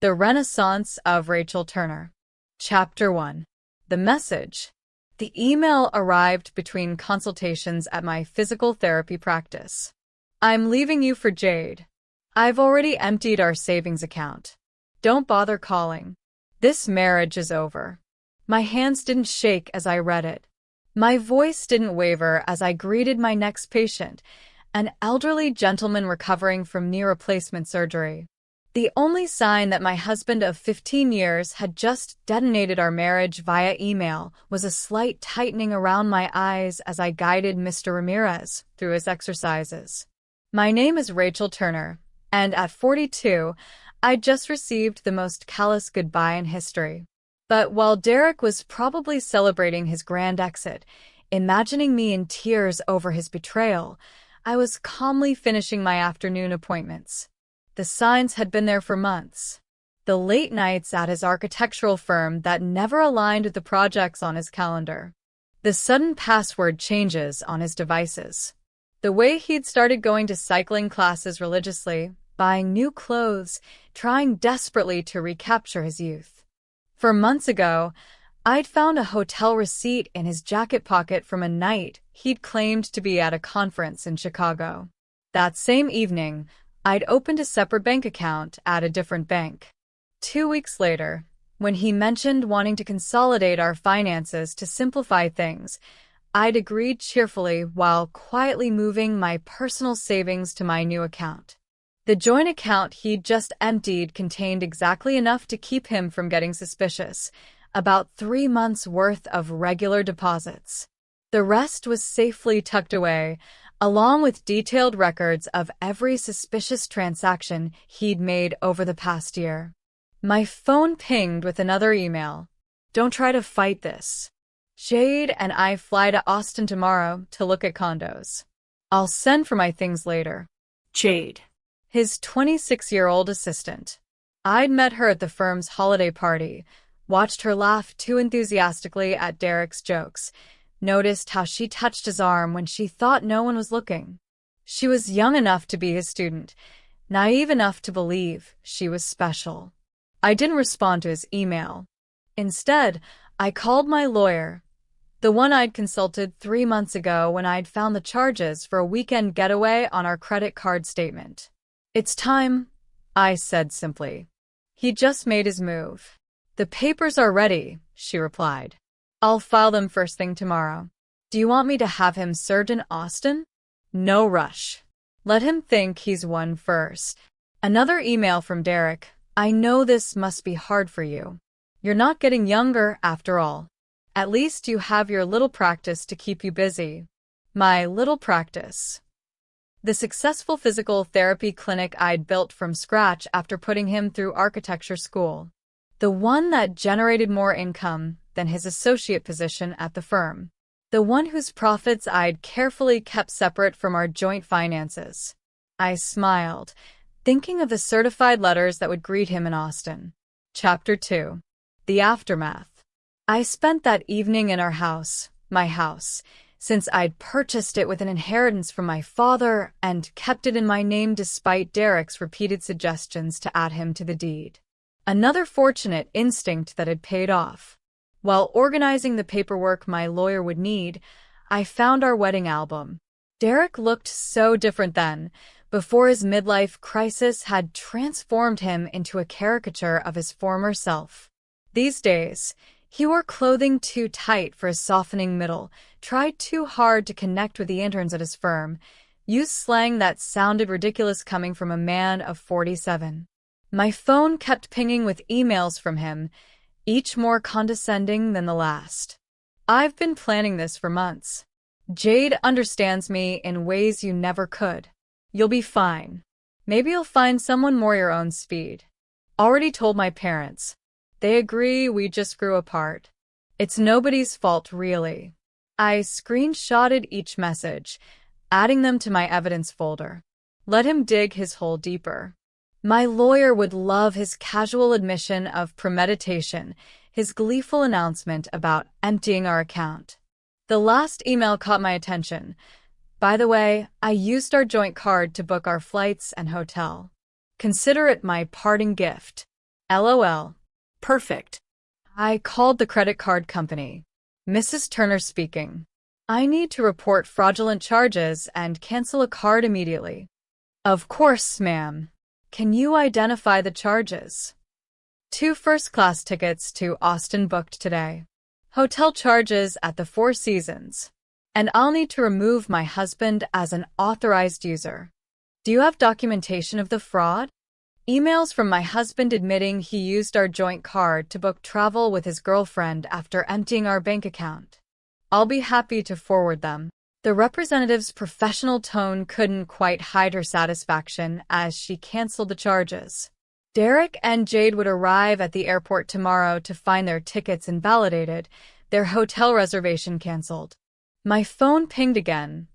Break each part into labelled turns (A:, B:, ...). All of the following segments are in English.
A: The Renaissance of Rachel Turner. Chapter 1. The Message. The email arrived between consultations at my physical therapy practice. I'm leaving you for Jade. I've already emptied our savings account. Don't bother calling. This marriage is over. My hands didn't shake as I read it. My voice didn't waver as I greeted my next patient, an elderly gentleman recovering from knee replacement surgery. The only sign that my husband of 15 years had just detonated our marriage via email was a slight tightening around my eyes as I guided Mr. Ramirez through his exercises. My name is Rachel Turner, and at 42, I'd just received the most callous goodbye in history. But while Derek was probably celebrating his grand exit, imagining me in tears over his betrayal, I was calmly finishing my afternoon appointments. The signs had been there for months. The late nights at his architectural firm that never aligned with the projects on his calendar. The sudden password changes on his devices. The way he'd started going to cycling classes religiously, buying new clothes, trying desperately to recapture his youth. For months ago, I'd found a hotel receipt in his jacket pocket from a night he'd claimed to be at a conference in Chicago. That same evening, I'd opened a separate bank account at a different bank. 2 weeks later, when he mentioned wanting to consolidate our finances to simplify things, I'd agreed cheerfully while quietly moving my personal savings to my new account. The joint account he'd just emptied contained exactly enough to keep him from getting suspicious, about 3 months' worth of regular deposits. The rest was safely tucked away, along with detailed records of every suspicious transaction he'd made over the past year. My phone pinged with another email. Don't try to fight this. Jade and I fly to Austin tomorrow to look at condos. I'll send for my things later. Jade. His 26-year-old assistant. I'd met her at the firm's holiday party, watched her laugh too enthusiastically at Derek's jokes, noticed how she touched his arm when she thought no one was looking. She was young enough to be his student, naive enough to believe she was special. I didn't respond to his email. Instead, I called my lawyer, the one I'd consulted 3 months ago when I'd found the charges for a weekend getaway on our credit card statement. It's time, I said simply. He just made his move. The papers are ready, she replied. I'll file them first thing tomorrow. Do you want me to have him served in Austin? No rush. Let him think he's won first. Another email from Derek. I know this must be hard for you. You're not getting younger after all. At least you have your little practice to keep you busy. My little practice. The successful physical therapy clinic I'd built from scratch after putting him through architecture school. The one that generated more income than his associate position at the firm. The one whose profits I'd carefully kept separate from our joint finances. I smiled, thinking of the certified letters that would greet him in Austin. Chapter 2. The Aftermath. I spent that evening in our house, my house, since I'd purchased it with an inheritance from my father and kept it in my name despite Derek's repeated suggestions to add him to the deed. Another fortunate instinct that had paid off. While organizing the paperwork my lawyer would need, I found our wedding album. Derek looked so different then, before his midlife crisis had transformed him into a caricature of his former self. These days, he wore clothing too tight for his softening middle, tried too hard to connect with the interns at his firm, used slang that sounded ridiculous coming from a man of 47. My phone kept pinging with emails from him, each more condescending than the last. I've been planning this for months. Jade understands me in ways you never could. You'll be fine. Maybe you'll find someone more your own speed. Already told my parents. They agree we just grew apart. It's nobody's fault, really. I screenshotted each message, adding them to my evidence folder. Let him dig his hole deeper. My lawyer would love his casual admission of premeditation, his gleeful announcement about emptying our account. The last email caught my attention. By the way, I used our joint card to book our flights and hotel. Consider it my parting gift. LOL.
B: Perfect.
A: I called the credit card company. Mrs. Turner speaking. I need to report fraudulent charges and cancel a card immediately. Of course, ma'am. Can you identify the charges? 2 first-class tickets to Austin booked today. Hotel charges at the Four Seasons. And I'll need to remove my husband as an authorized user. Do you have documentation of the fraud? Emails from my husband admitting he used our joint card to book travel with his girlfriend after emptying our bank account. I'll be happy to forward them. The representative's professional tone couldn't quite hide her satisfaction as she canceled the charges. Derek and Jade would arrive at the airport tomorrow to find their tickets invalidated, their hotel reservation canceled. My phone pinged again.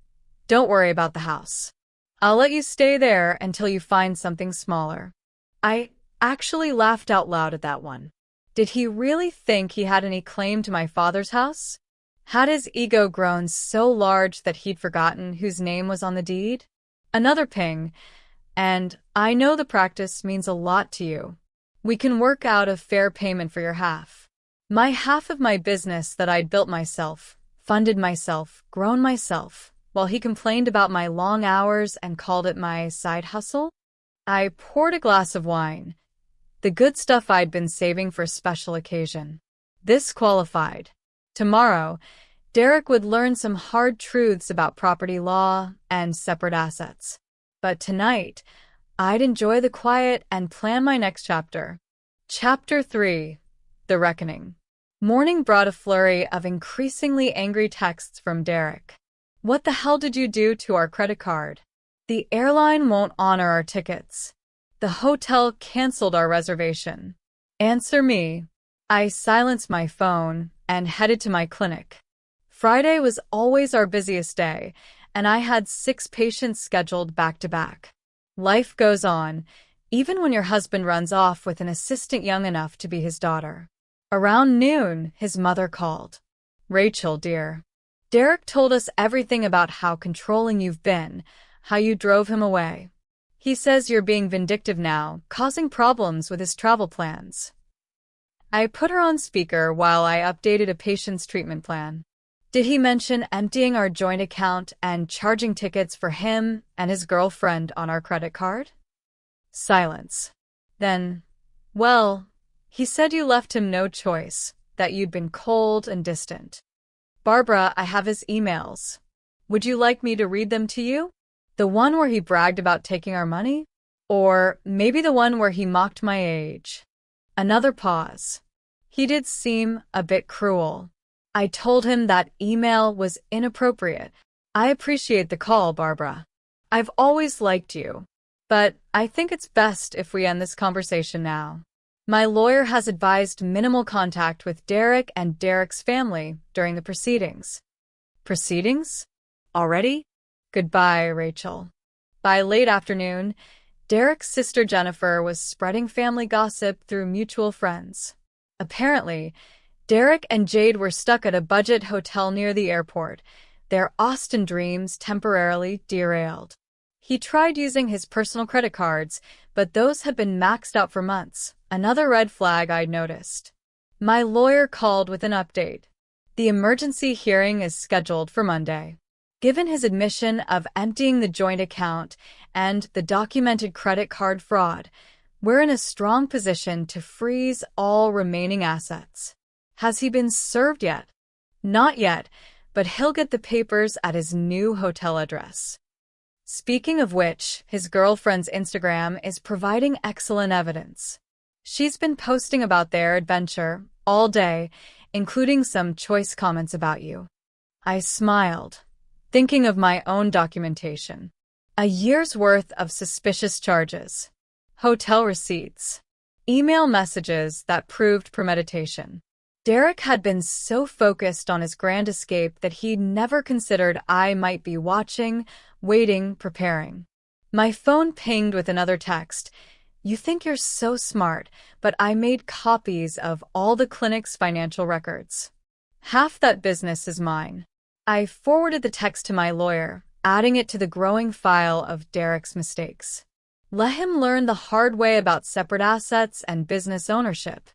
A: Don't worry about the house. I'll let you stay there until you find something smaller. I actually laughed out loud at that one. Did he really think he had any claim to my father's house? Had his ego grown so large that he'd forgotten whose name was on the deed? Another ping, and I know the practice means a lot to you. We can work out a fair payment for your half. My half of my business that I'd built myself, funded myself, grown myself, while he complained about my long hours and called it my side hustle? I poured a glass of wine, the good stuff I'd been saving for a special occasion. This qualified. Tomorrow, Derek would learn some hard truths about property law and separate assets. But tonight, I'd enjoy the quiet and plan my next chapter. Chapter 3. The Reckoning. Morning brought a flurry of increasingly angry texts from Derek. What the hell did you do to our credit card? The airline won't honor our tickets. The hotel canceled our reservation. Answer me. I silenced my phone and headed to my clinic. Friday was always our busiest day, and I had 6 patients scheduled back-to-back. Life goes on, even when your husband runs off with an assistant young enough to be his daughter. Around noon, his mother called. Rachel, dear. Derek told us everything about how controlling you've been, how you drove him away. He says you're being vindictive now, causing problems with his travel plans. I put her on speaker while I updated a patient's treatment plan. Did he mention emptying our joint account and charging tickets for him and his girlfriend on our credit card? Silence. Then, well, he said you left him no choice, that you'd been cold and distant. Barbara, I have his emails. Would you like me to read them to you? The one where he bragged about taking our money? Or maybe the one where he mocked my age? Another pause. He did seem a bit cruel. I told him that email was inappropriate. I appreciate the call, Barbara. I've always liked you. But I think it's best if we end this conversation now. My lawyer has advised minimal contact with Derek and Derek's family during the proceedings. Proceedings? Already? Goodbye, Rachel. By late afternoon, Derek's sister Jennifer was spreading family gossip through mutual friends. Apparently, Derek and Jade were stuck at a budget hotel near the airport, their Austin dreams temporarily derailed. He tried using his personal credit cards, but those had been maxed out for months, another red flag I'd noticed. My lawyer called with an update. The emergency hearing is scheduled for Monday. Given his admission of emptying the joint account and the documented credit card fraud, we're in a strong position to freeze all remaining assets. Has he been served yet? Not yet, but he'll get the papers at his new hotel address. Speaking of which, his girlfriend's Instagram is providing excellent evidence. She's been posting about their adventure all day, including some choice comments about you. I smiled, thinking of my own documentation. A year's worth of suspicious charges, hotel receipts, email messages that proved premeditation. Derek had been so focused on his grand escape that he'd never considered I might be watching, waiting, preparing. My phone pinged with another text. You think you're so smart, but I made copies of all the clinic's financial records. Half that business is mine. I forwarded the text to my lawyer, adding it to the growing file of Derek's mistakes. Let him learn the hard way about separate assets and business ownership.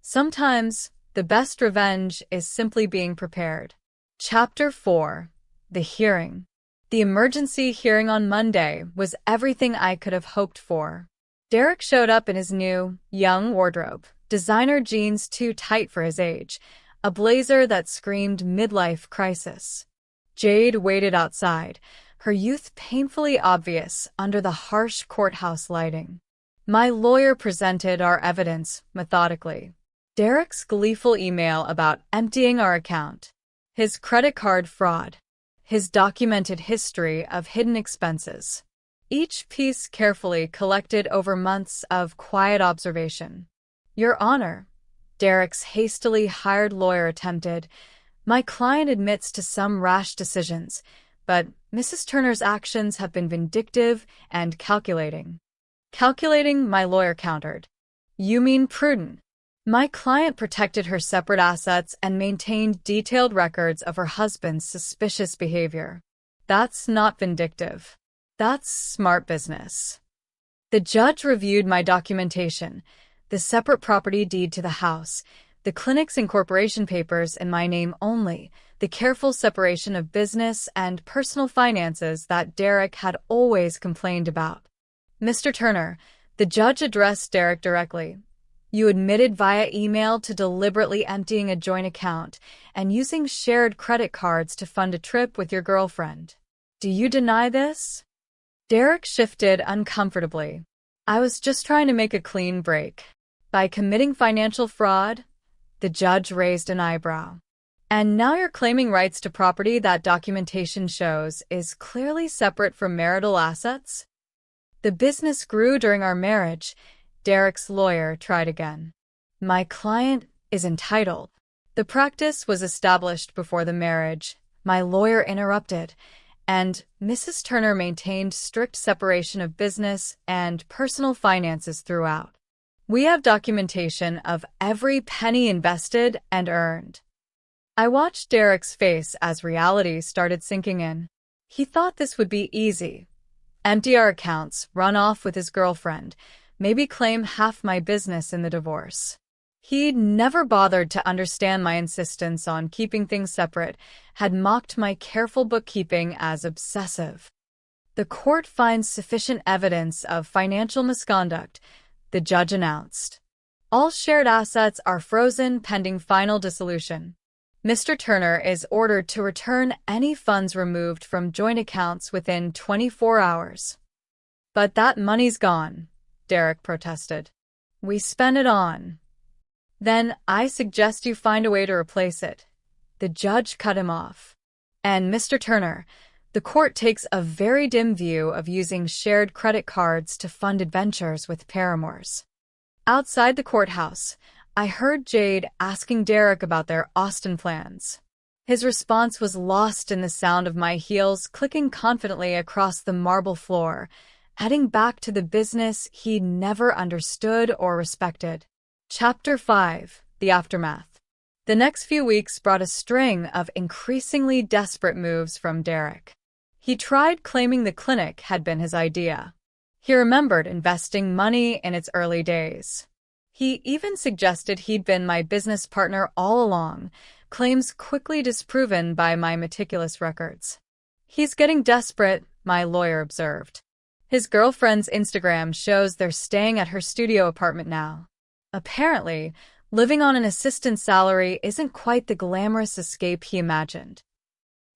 A: Sometimes, the best revenge is simply being prepared. Chapter 4. The Hearing. The emergency hearing on Monday was everything I could have hoped for. Derek showed up in his new, young wardrobe, designer jeans too tight for his age, a blazer that screamed midlife crisis. Jade waited outside, her youth painfully obvious under the harsh courthouse lighting. My lawyer presented our evidence methodically. Derek's gleeful email about emptying our account, his credit card fraud, his documented history of hidden expenses. Each piece carefully collected over months of quiet observation. Your Honor, Derek's hastily hired lawyer attempted. My client admits to some rash decisions, but Mrs. Turner's actions have been vindictive and calculating. Calculating, my lawyer countered. You mean prudent. My client protected her separate assets and maintained detailed records of her husband's suspicious behavior. That's not vindictive. That's smart business. The judge reviewed my documentation, the separate property deed to the house, the clinic's incorporation papers in my name only, the careful separation of business and personal finances that Derek had always complained about. Mr. Turner, the judge addressed Derek directly. You admitted via email to deliberately emptying a joint account and using shared credit cards to fund a trip with your girlfriend. Do you deny this? Derek shifted uncomfortably. I was just trying to make a clean break. By committing financial fraud? The judge raised an eyebrow. And now you're claiming rights to property that documentation shows is clearly separate from marital assets? The business grew during our marriage. Derek's lawyer tried again. My client is entitled. The practice was established before the marriage. My lawyer interrupted, and Mrs. Turner maintained strict separation of business and personal finances throughout. We have documentation of every penny invested and earned. I watched Derek's face as reality started sinking in. He thought this would be easy. Empty our accounts, run off with his girlfriend, maybe claim half my business in the divorce. He'd never bothered to understand my insistence on keeping things separate, had mocked my careful bookkeeping as obsessive. The court finds sufficient evidence of financial misconduct, the judge announced. All shared assets are frozen pending final dissolution. Mr. Turner is ordered to return any funds removed from joint accounts within 24 hours. But that money's gone, Derek protested. We spent it on. Then I suggest you find a way to replace it. The judge cut him off. And Mr. Turner, the court takes a very dim view of using shared credit cards to fund adventures with paramours. Outside the courthouse, I heard Jade asking Derek about their Austin plans. His response was lost in the sound of my heels clicking confidently across the marble floor, heading back to the business he'd never understood or respected. Chapter 5. The Aftermath. The next few weeks brought a string of increasingly desperate moves from Derek. He tried claiming the clinic had been his idea. He remembered investing money in its early days. He even suggested he'd been my business partner all along, claims quickly disproven by my meticulous records. He's getting desperate, my lawyer observed. His girlfriend's Instagram shows they're staying at her studio apartment now. Apparently, living on an assistant's salary isn't quite the glamorous escape he imagined.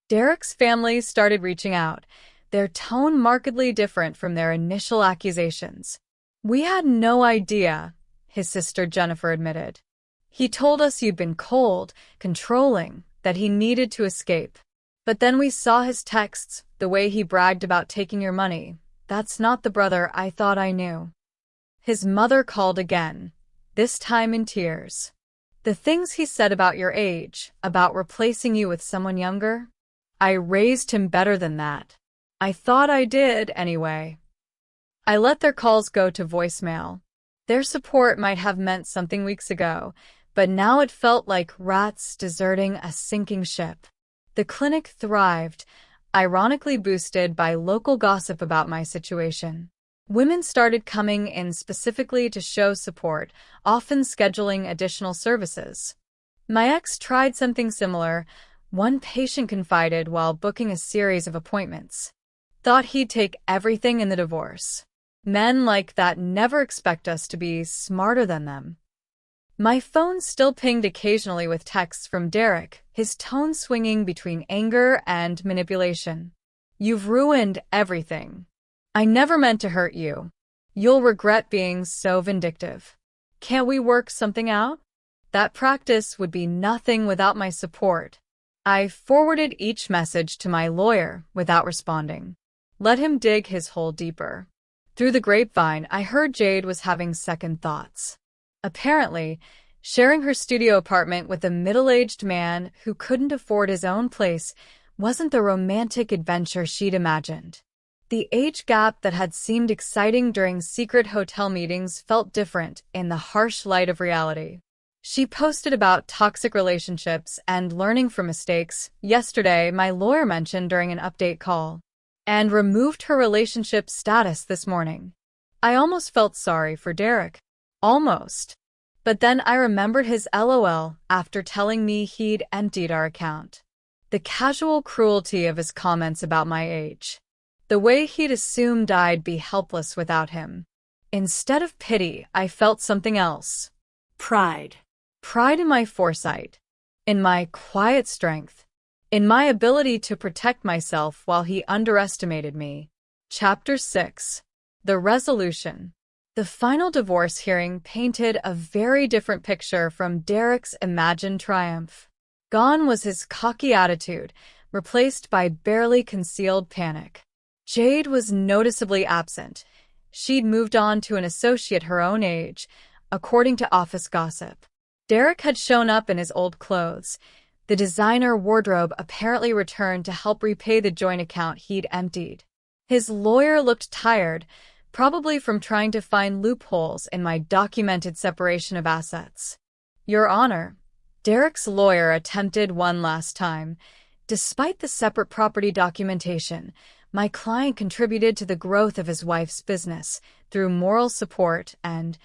A: Derek's family started reaching out, their tone markedly different from their initial accusations. We had no idea, his sister Jennifer admitted. He told us you'd been cold, controlling, that he needed to escape. But then we saw his texts, the way he bragged about taking your money. That's not the brother I thought I knew. His mother called again, this time in tears. The things he said about your age, about replacing you with someone younger? I raised him better than that. I thought I did, anyway. I let their calls go to voicemail. Their support might have meant something weeks ago, but now it felt like rats deserting a sinking ship. The clinic thrived, ironically boosted by local gossip about my situation. Women started coming in specifically to show support, often scheduling additional services. My ex tried something similar. One patient confided while booking a series of appointments. Thought he'd take everything in the divorce. Men like that never expect us to be smarter than them. My phone still pinged occasionally with texts from Derek, his tone swinging between anger and manipulation. You've ruined everything. I never meant to hurt you. You'll regret being so vindictive. Can't we work something out? That practice would be nothing without my support. I forwarded each message to my lawyer without responding. Let him dig his hole deeper. Through the grapevine, I heard Jade was having second thoughts. Apparently, sharing her studio apartment with a middle-aged man who couldn't afford his own place wasn't the romantic adventure she'd imagined. The age gap that had seemed exciting during secret hotel meetings felt different in the harsh light of reality. She posted about toxic relationships and learning from mistakes yesterday, my lawyer mentioned during an update call, and removed her relationship status this morning. I almost felt sorry for Derek. Almost. But then I remembered his LOL after telling me he'd emptied our account. The casual cruelty of his comments about my age. The way he'd assumed I'd be helpless without him. Instead of pity, I felt something else. Pride. Pride in my foresight. In my quiet strength. In my ability to protect myself while he underestimated me. Chapter 6. The Resolution. The final divorce hearing painted a very different picture from Derek's imagined triumph. Gone was his cocky attitude, replaced by barely concealed panic. Jade was noticeably absent. She'd moved on to an associate her own age, according to office gossip. Derek had shown up in his old clothes. The designer wardrobe apparently returned to help repay the joint account he'd emptied. His lawyer looked tired, probably from trying to find loopholes in my documented separation of assets. Your Honor, Derek's lawyer attempted one last time. Despite the separate property documentation, my client contributed to the growth of his wife's business through moral support and—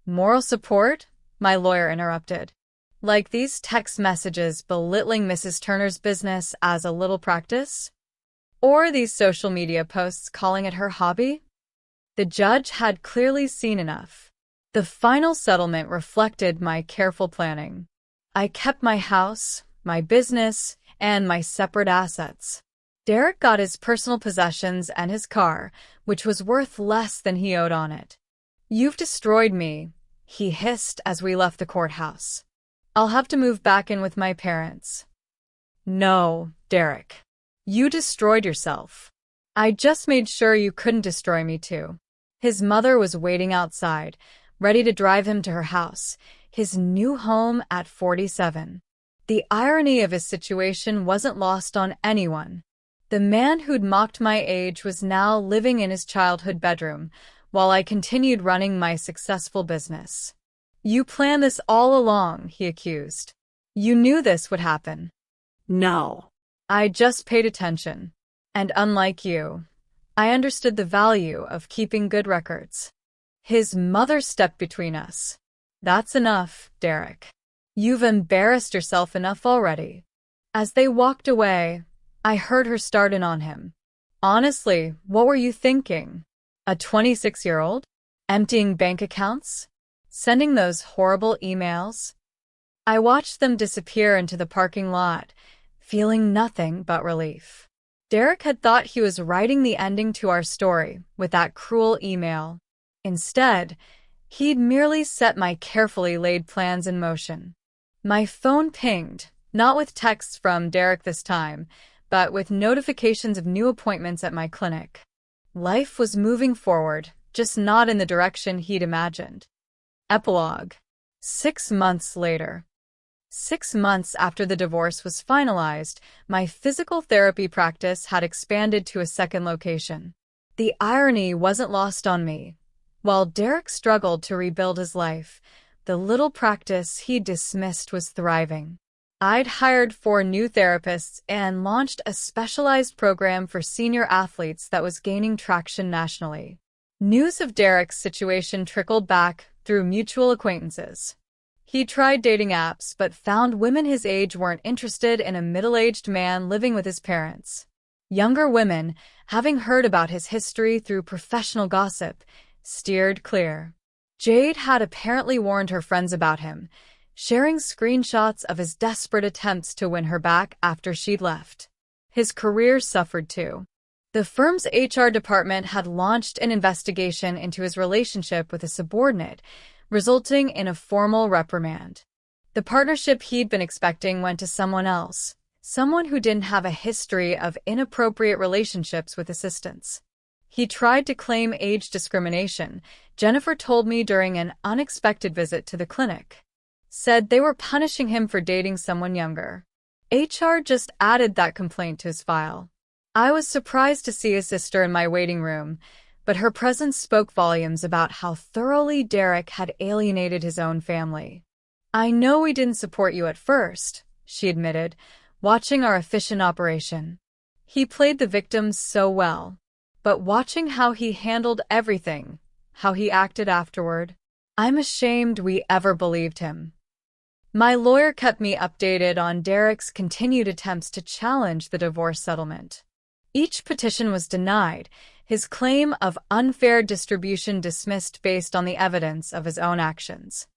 A: Moral support? My lawyer interrupted. Like these text messages belittling Mrs. Turner's business as a little practice? Or these social media posts calling it her hobby? The judge had clearly seen enough. The final settlement reflected my careful planning. I kept my house, my business, and my separate assets. Derek got his personal possessions and his car, which was worth less than he owed on it. You've destroyed me, he hissed as we left the courthouse. I'll have to move back in with my parents. No, Derek. You destroyed yourself. I just made sure you couldn't destroy me too. His mother was waiting outside, ready to drive him to her house, his new home at 47. The irony of his situation wasn't lost on anyone. The man who'd mocked my age was now living in his childhood bedroom, while I continued running my successful business. You planned this all along, he accused. You knew this would happen. No. I just paid attention. And unlike you, I understood the value of keeping good records. His mother stepped between us. That's enough, Derek. You've embarrassed yourself enough already. As they walked away, I heard her start in on him. Honestly, what were you thinking? A 26-year-old? Emptying bank accounts? Sending those horrible emails? I watched them disappear into the parking lot, feeling nothing but relief. Derek had thought he was writing the ending to our story with that cruel email. Instead, he'd merely set my carefully laid plans in motion. My phone pinged, not with texts from Derek this time, but with notifications of new appointments at my clinic. Life was moving forward, just not in the direction he'd imagined. Epilogue. 6 months later. 6 months after the divorce was finalized, my physical therapy practice had expanded to a second location. The irony wasn't lost on me. While Derek struggled to rebuild his life, the little practice he dismissed was thriving. I'd hired 4 new therapists and launched a specialized program for senior athletes that was gaining traction nationally. News of Derek's situation trickled back through mutual acquaintances. He tried dating apps but found women his age weren't interested in a middle-aged man living with his parents. Younger women, having heard about his history through professional gossip, steered clear. Jade had apparently warned her friends about him, sharing screenshots of his desperate attempts to win her back after she'd left. His career suffered too. The firm's HR department had launched an investigation into his relationship with a subordinate, resulting in a formal reprimand. The partnership he'd been expecting went to someone else, someone who didn't have a history of inappropriate relationships with assistants. He tried to claim age discrimination, Jennifer told me during an unexpected visit to the clinic. Said they were punishing him for dating someone younger. HR just added that complaint to his file. I was surprised to see his sister in my waiting room, but her presence spoke volumes about how thoroughly Derek had alienated his own family. "I know we didn't support you at first," she admitted, watching our efficient operation. "He played the victim so well. But watching how he handled everything, how he acted afterward, I'm ashamed we ever believed him." My lawyer kept me updated on Derek's continued attempts to challenge the divorce settlement. Each petition was denied, his claim of unfair distribution dismissed based on the evidence of his own actions.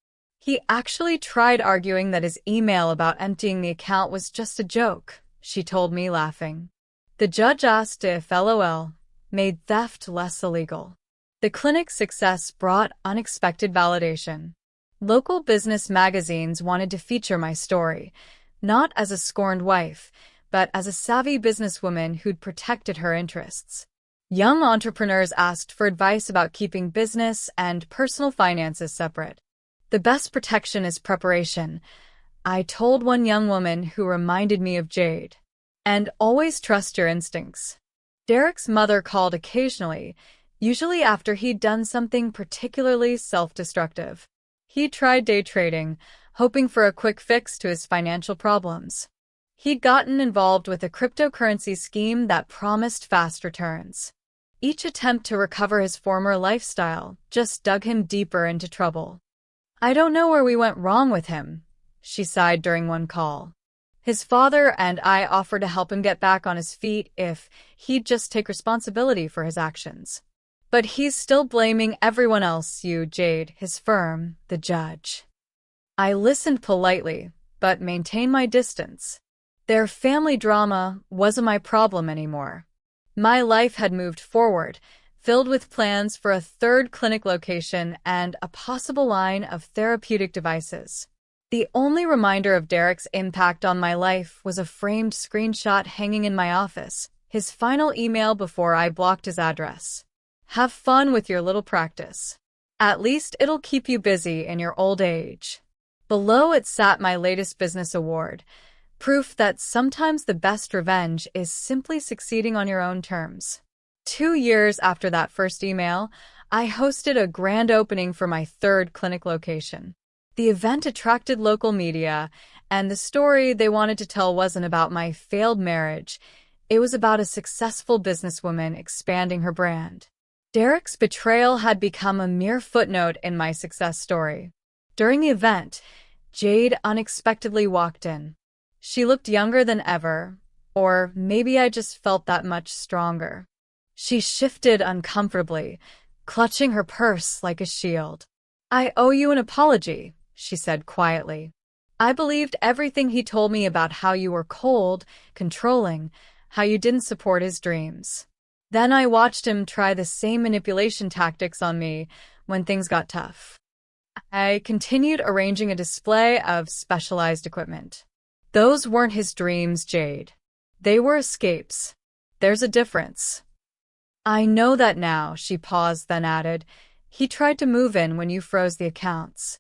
A: He actually tried arguing that his email about emptying the account was just a joke, she told me, laughing. The judge asked if LOL made theft less illegal. The clinic's success brought unexpected validation. Local business magazines wanted to feature my story, not as a scorned wife, but as a savvy businesswoman who'd protected her interests. Young entrepreneurs asked for advice about keeping business and personal finances separate. "The best protection is preparation," I told one young woman who reminded me of Jade. "And always trust your instincts." Derek's mother called occasionally, usually after he'd done something particularly self-destructive. He tried day trading, hoping for a quick fix to his financial problems. He'd gotten involved with a cryptocurrency scheme that promised fast returns. Each attempt to recover his former lifestyle just dug him deeper into trouble. "I don't know where we went wrong with him," she sighed during one call. "His father and I offered to help him get back on his feet if he'd just take responsibility for his actions. But he's still blaming everyone else, you, Jade, his firm, the judge." I listened politely, but maintained my distance. Their family drama wasn't my problem anymore. My life had moved forward, filled with plans for a third clinic location and a possible line of therapeutic devices. The only reminder of Derek's impact on my life was a framed screenshot hanging in my office, his final email before I blocked his address. "Have fun with your little practice. At least it'll keep you busy in your old age." Below it sat my latest business award, proof that sometimes the best revenge is simply succeeding on your own terms. 2 years after that first email, I hosted a grand opening for my third clinic location. The event attracted local media, and the story they wanted to tell wasn't about my failed marriage. It was about a successful businesswoman expanding her brand. Derek's betrayal had become a mere footnote in my success story. During the event, Jade unexpectedly walked in. She looked younger than ever, or maybe I just felt that much stronger. She shifted uncomfortably, clutching her purse like a shield. "I owe you an apology," she said quietly. "I believed everything he told me about how you were cold, controlling, how you didn't support his dreams. Then I watched him try the same manipulation tactics on me when things got tough." I continued arranging a display of specialized equipment. "Those weren't his dreams, Jade. They were escapes. There's a difference." "I know that now," she paused, then added, "He tried to move in when you froze the accounts.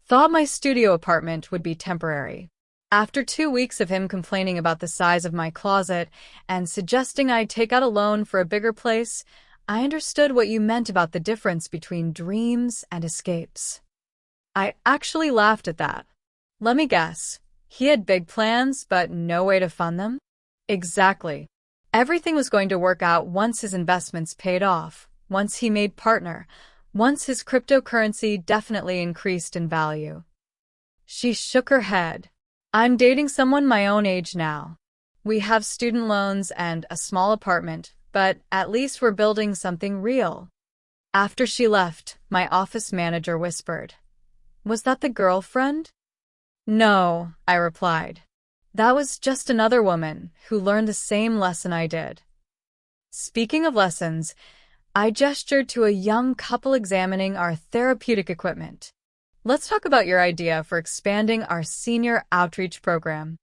A: Thought my studio apartment would be temporary. After 2 weeks of him complaining about the size of my closet and suggesting I take out a loan for a bigger place, I understood what you meant about the difference between dreams and escapes." I actually laughed at that. "Let me guess. He had big plans, but no way to fund them?" "Exactly. Everything was going to work out once his investments paid off, once he made partner, once his cryptocurrency definitely increased in value. She shook her head. I'm dating someone my own age now. We have student loans and a small apartment, but at least we're building something real. After she left, my office manager whispered, "Was that the girlfriend?" "No," I replied. "That was just another woman who learned the same lesson I did." Speaking of lessons, I gestured to a young couple examining our therapeutic equipment. "Let's talk about your idea for expanding our senior outreach program."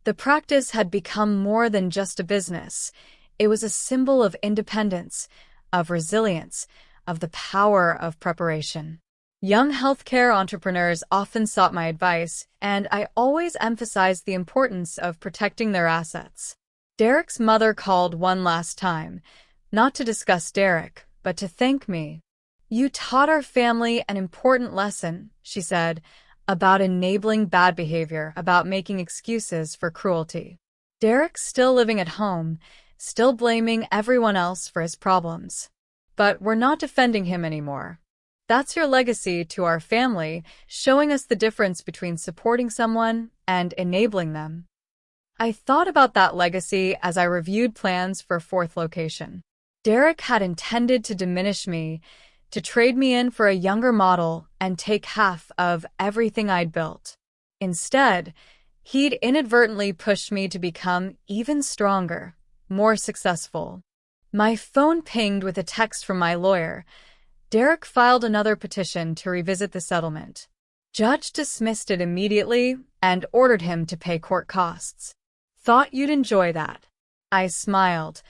A: The practice had become more than just a business. It was a symbol of independence, of resilience, of the power of preparation. Young healthcare entrepreneurs often sought my advice, and I always emphasized the importance of protecting their assets. Derek's mother called one last time, not to discuss Derek, but to thank me. "You taught our family an important lesson," she said, "about enabling bad behavior, about making excuses for cruelty." Derek's still living at home, still blaming everyone else for his problems. But we're not defending him anymore. That's your legacy to our family, showing us the difference between supporting someone and enabling them. I thought about that legacy as I reviewed plans for fourth location. Derek had intended to diminish me, to trade me in for a younger model and take half of everything I'd built. Instead, he'd inadvertently pushed me to become even stronger, more successful. My phone pinged with a text from my lawyer. Derek filed another petition to revisit the settlement. Judge dismissed it immediately and ordered him to pay court costs. "Thought you'd enjoy that." I smiled,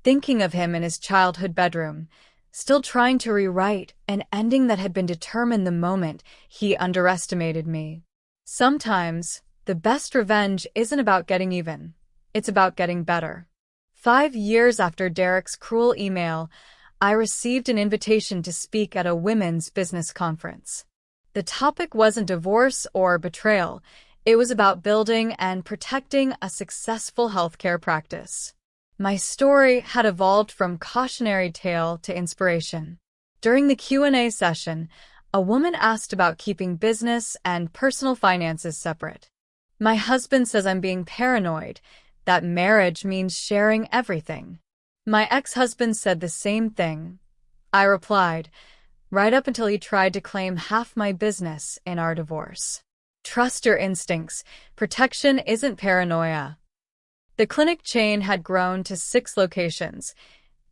A: thinking of him in his childhood bedroom, still trying to rewrite an ending that had been determined the moment he underestimated me. Sometimes, the best revenge isn't about getting even. It's about getting better. 5 years after Derek's cruel email, I received an invitation to speak at a women's business conference. The topic wasn't divorce or betrayal. It was about building and protecting a successful healthcare practice. My story had evolved from cautionary tale to inspiration. During the Q&A session, a woman asked about keeping business and personal finances separate. "My husband says I'm being paranoid, that marriage means sharing everything." My ex-husband said the same thing. I replied, right up until he tried to claim half my business in our divorce. Trust your instincts. Protection isn't paranoia. The clinic chain had grown to 6 locations,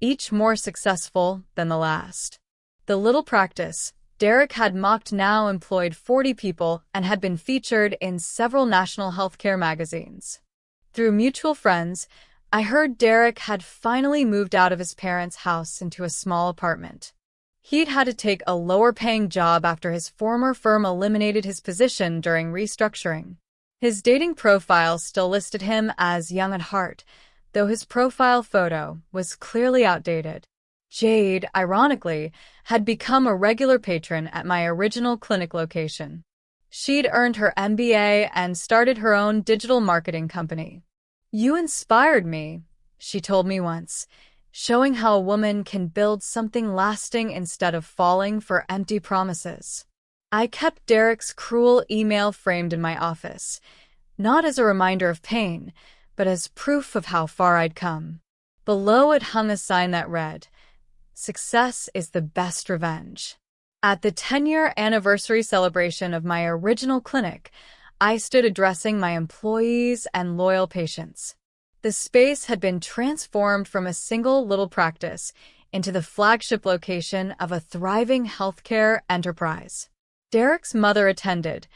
A: each more successful than the last. The little practice Derek had mocked now employed 40 people and had been featured in several national healthcare magazines. Through mutual friends, I heard Derek had finally moved out of his parents' house into a small apartment. He'd had to take a lower-paying job after his former firm eliminated his position during restructuring. His dating profile still listed him as young at heart, though his profile photo was clearly outdated. Jade, ironically, had become a regular patron at my original clinic location. She'd earned her MBA and started her own digital marketing company. "You inspired me," she told me once, showing how a woman can build something lasting instead of falling for empty promises. I kept Derek's cruel email framed in my office, not as a reminder of pain, but as proof of how far I'd come. Below it hung a sign that read, "Success is the best revenge." At the 10-year anniversary celebration of my original clinic, I stood addressing my employees and loyal patients. The space had been transformed from a single little practice into the flagship location of a thriving healthcare enterprise. Derek's mother attended,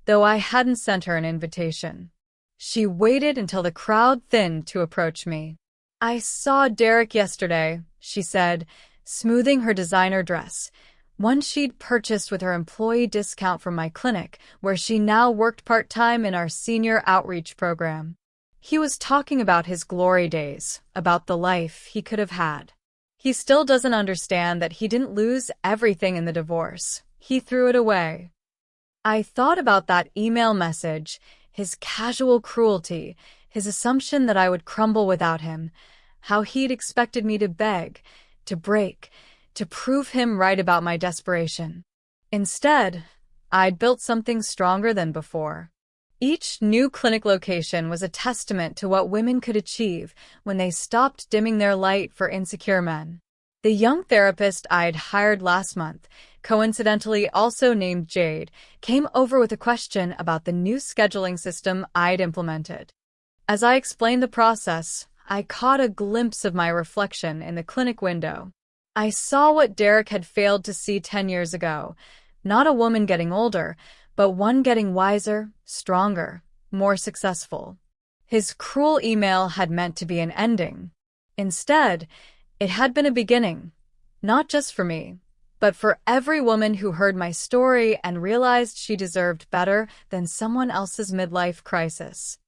A: though I hadn't sent her an invitation. She waited until the crowd thinned to approach me. "I saw Derek yesterday," she said, smoothing her designer dress, one she'd purchased with her employee discount from my clinic, where she now worked part-time in our senior outreach program. "He was talking about his glory days, about the life he could have had. He still doesn't understand that he didn't lose everything in the divorce. He threw it away." I thought about that email message, his casual cruelty, his assumption that I would crumble without him, how he'd expected me to beg, to break, to prove him right about my desperation. Instead, I'd built something stronger than before. Each new clinic location was a testament to what women could achieve when they stopped dimming their light for insecure men. The young therapist I'd hired last month, coincidentally also named Jade, came over with a question about the new scheduling system I'd implemented. As I explained the process, I caught a glimpse of my reflection in the clinic window. I saw what Derek had failed to see 10 years ago, not a woman getting older, but one getting wiser, stronger, more successful. His cruel email had meant to be an ending. Instead, it had been a beginning, not just for me, but for every woman who heard my story and realized she deserved better than someone else's midlife crisis.